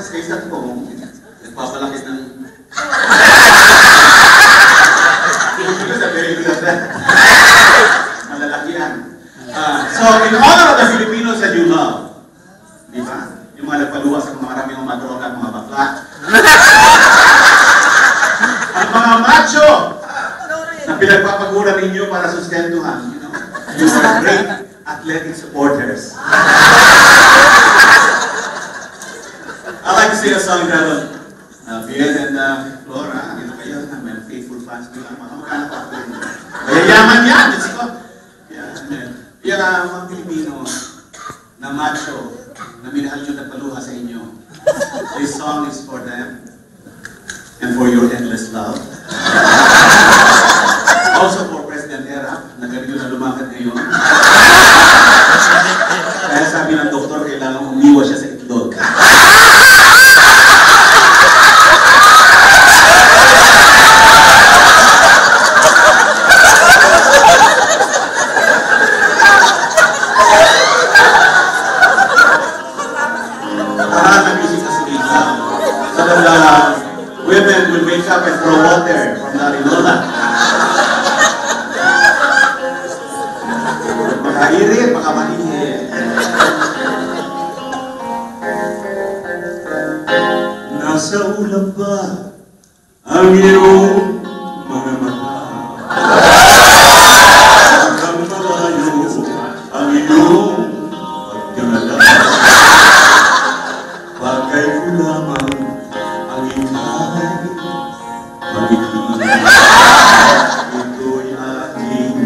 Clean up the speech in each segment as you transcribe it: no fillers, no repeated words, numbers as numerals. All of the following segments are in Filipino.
space at home, nagpapalaki ng... Malalaki yan. So, in honor of the Filipinos that you love, di ba? Yung mga nagpaluwa sa mga maraming mga droga at mga bakla. Ang mga macho na pinagpapaguran ninyo para sustentuhan, you know, you are great athletic supporters. I like to sing a song entitled Bien and Flora, you know kayo, may faithful fans ko lang, makamakanak ako. Mayayaman yan, let's go. Yan ang mga Pilipino na macho na minahal nyo na paluha sa inyo. This song is for them and for your endless love. Also for President Erap, na ganito na lumakad ngayon. Kaya sabi ng doktor, kailangan umiwas siya sa itlog. Women will wake up and throw water from the Arinola. Makairit, makamanihin. Nasa ulap ba ang iyong mga mata? Hanggang malayo ang iyong pagkalala. Bagay ko lamang ang ika'y magiging. Ito'y aking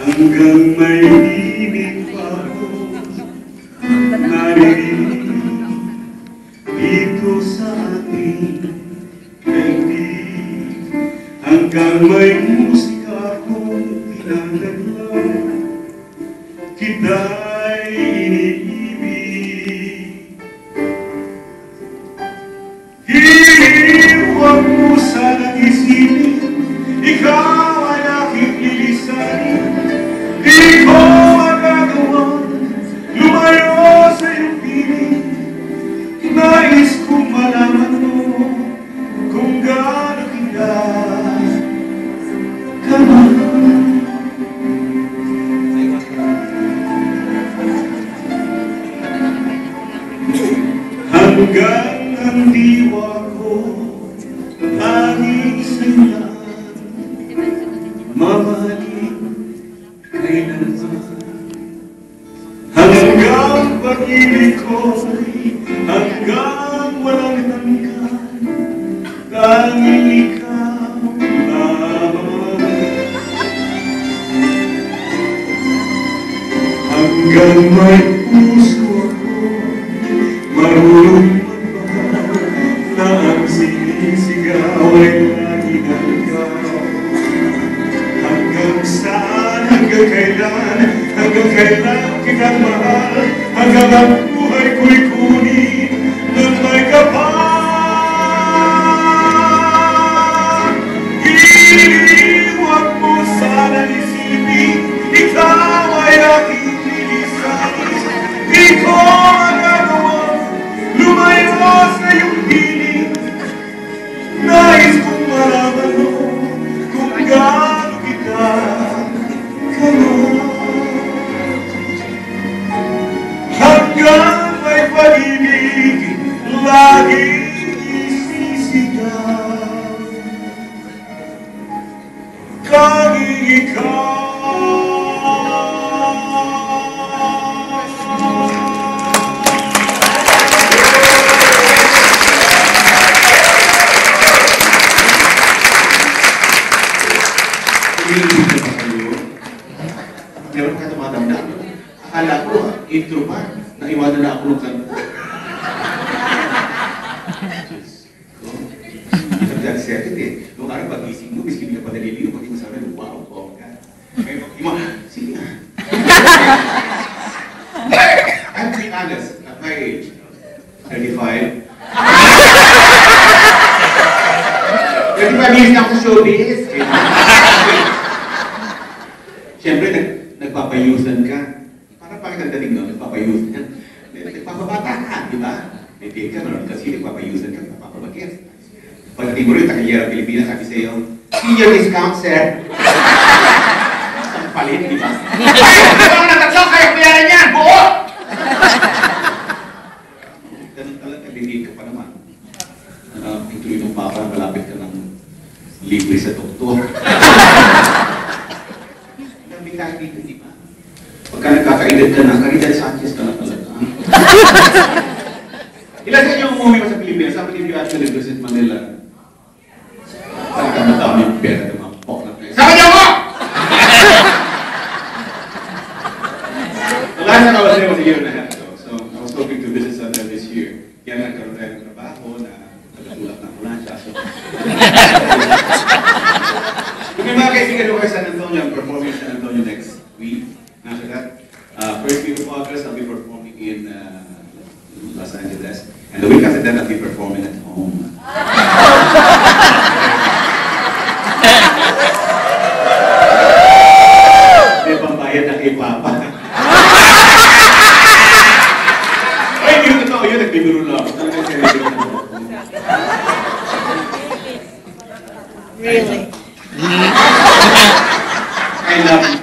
hanggang may ibig pa ako narinig dito sa ating daigdig. Hanggang may musika akong pinagdaglag, kita'y iniibig. Huwag mo sanang isipin, ikaw ay aking lilisanin. Di ko magagawa lumayo sa iyong piling. Nais kong malaman mo kung gaano kita kamahal. Hanggang ang diwa ko tanging sa'yo mamahalin kailanman. Hanggang pag-ibig ko'y hanggang walang hanggan, tanging ikaw lamang. Hanggang may puso ako marunong magmahal, na ang sinisigaw ay laging hanggang. Hanggang saan, hanggang kailan kitang mahal, hanggang ang buhay ko'y kunin ng may kapal. Huwag mo sana isipin, ikaw ay aking lilisanin. Di ko magagawa lumayo sa iyong piling. Nais kong malaman mo kung gaano kita kamahal. Hanggang may pag-ibig laging isisigaw, tanging ikaw. Meron ka tumatanda. Akala ko, intro pa. Naiwanan na ako ng kanta. Nagdang second eh. Nung araw pag-ising mo, biskin ka pa naliliyo. Pag imasabi mo, wow, wow ka. Ngayon, sige nga. I'm being honest. At my age, 35. 35 years na ako sa showbiz. Siyempre, nagpapayusan ka. Parang pakitagdating no, nagpapayusan. Nagpapabata ka, di ba? May take ka, meron kasi nagpapayusan ka, nagpapabagyan. Pagdating mo rin, takayera Pilipinas, sabi sa'yo, senior discount, sir. Isang palit, di ba? Ay, ito ang natatlo, kaya bayaran yan, buo! Ganun talaga, bigay ka pa naman. Ituloy ng papa, malapit ka ng libre sa doktor. Dami tayo dito, di ba? Pagka nagkakaedad ka na, Caridad Sanchez ka na talaga. Ilan sa inyo umuwi ko sa Pilipinas? Sabi ni Pilato ng Visit Manila. Saan ka madami yung pera ng mga pok na tayo? Sama niyo mo! The last time I was there was a year and a half ago. So I was hoping to visit Santa this year. Kaya nagkaroon tayo ng trabaho na tagatulak ng ambulansya. So, kung may mga kaibigan ko kay San Antonio, I'm performing in San Antonio next week. After that, first week of August, I'll be performing in Los Angeles. And the week after that, I'll be performing at home. May pambayad na kay Papa. Ay, hindi yung totoo yun, nagbibiro lang. Talagang seryoso na. Really? I love you.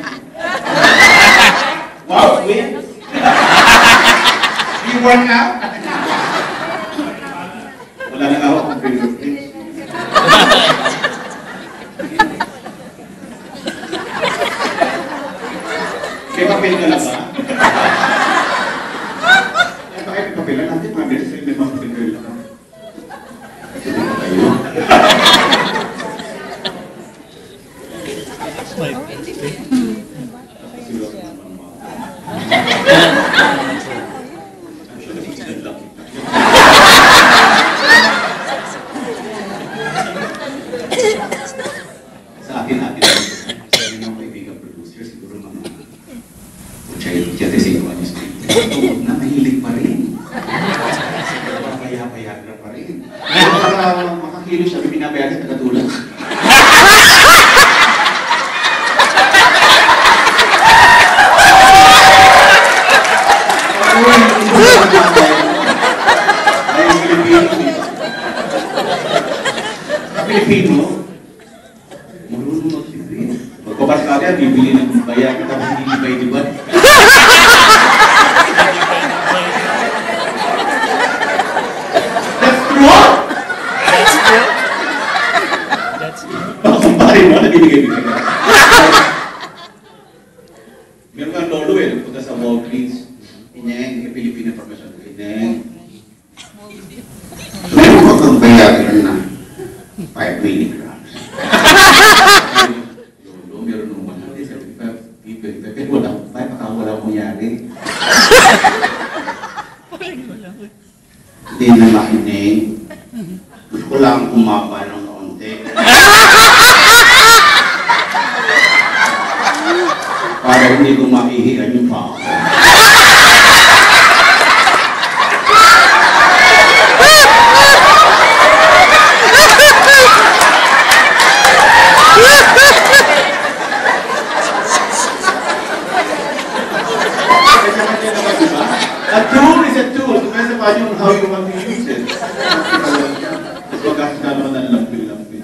Wow, win. Do you work out? Wala na nga ako kung fingertips. May papel ka na ba? Bakit may papel na natin? Mga beses ay may papel ka lang. Ito din kayo. Sa atin, sabi ng kaibigan producer, siguro mga 85 anos na mahilig pa rin. Paya-payagra pa rin. Para makakilo siya, binabayagan tagatulak. Pilipino, marunong mag-sipin. Pagpapasok natin, bibili ng bayan, tapos hindi ba yung diba? That's true! That's true. Pakampari mo, nabibigay-bigay ka. Meron kang lolo eh, nagpunta sa Walgreens. Ineng, yung Pilipino information. Ineng. Meron ko kang bayaran na 5 milligrams. Lolo, meron nung 175, pero wala akong 5, baka wala akong yari. Hindi na makinig. Gusto ko lang kumapa ng kaunti. Para hindi ko maihiran yung pao. A tool is a tool. Depends upon how you want to use it. Mas magkakita naman ng lampin-lampin.